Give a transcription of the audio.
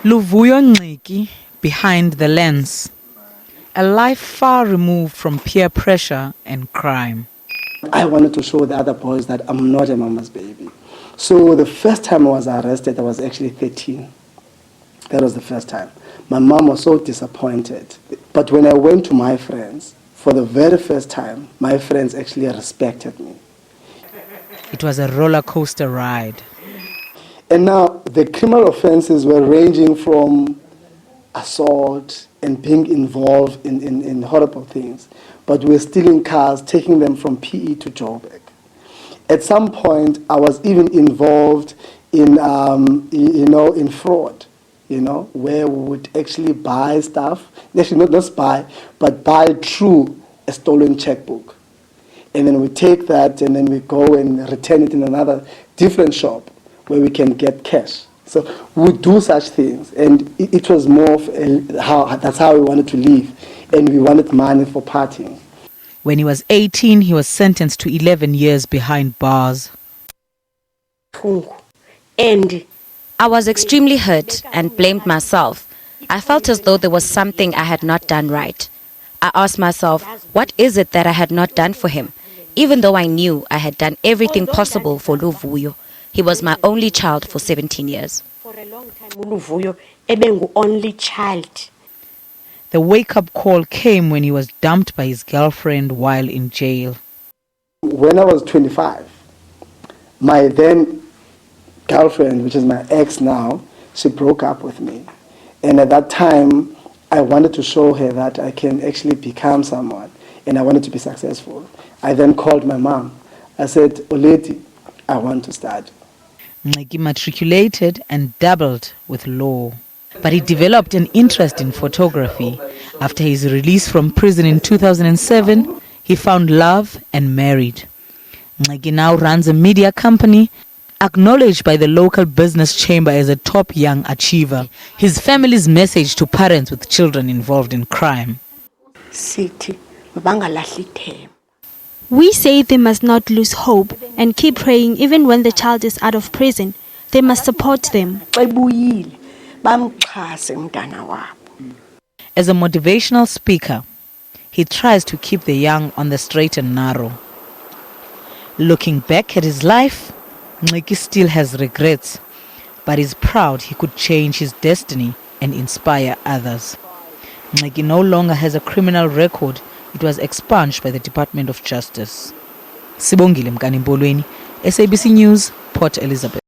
Luvuyo Nceki, behind the lens. A life far removed from peer pressure and crime. I wanted to show the other boys that I'm not a mama's baby. So the first time I was arrested, I was actually 13. That was the first time. My mom was so disappointed. But when I went to my friends, for the very first time, my friends actually respected me. It was a roller coaster ride. And now the criminal offenses were ranging from assault and being involved in horrible things. But we're stealing cars, taking them from PE to Joburg. At some point, I was even involved in, in fraud, where we would actually buy stuff, actually not just buy, but buy through a stolen checkbook. And then we take that and then we go and return it in another different shop where we can get cash. So we would do such things, and it was more of that's how we wanted to live, and we wanted money for partying. When he was 18, he was sentenced to 11 years behind bars. And I was extremely hurt and blamed myself. I felt as though there was something I had not done right. I asked myself, what is it that I had not done for him? Even though I knew I had done everything possible for Luvuyo. He was my only child for 17 years. For a long time, Luvuyo ebengu only child. The wake-up call came when he was dumped by his girlfriend while in jail. When I was 25, my then girlfriend, which is my ex now, she broke up with me. And at that time, I wanted to show her that I can actually become someone, and I wanted to be successful. I then called my mom. I said, Oleti, I want to start. Nceki matriculated and dabbled with law. But he developed an interest in photography. After his release from prison in 2007, he found love and married. Nceki now runs a media company, acknowledged by the local business chamber as a top young achiever. His family's message to parents with children involved in crime. We say they must not lose hope and keep praying even when the child is out of prison. They must support them. As a motivational speaker, he tries to keep the young on the straight and narrow. Looking back at his life, Nceki still has regrets, but is proud he could change his destiny and inspire others. Nceki no longer has a criminal record. It was expunged by the Department of Justice. Sibongile Mkanimbolweni, SABC News, Port Elizabeth.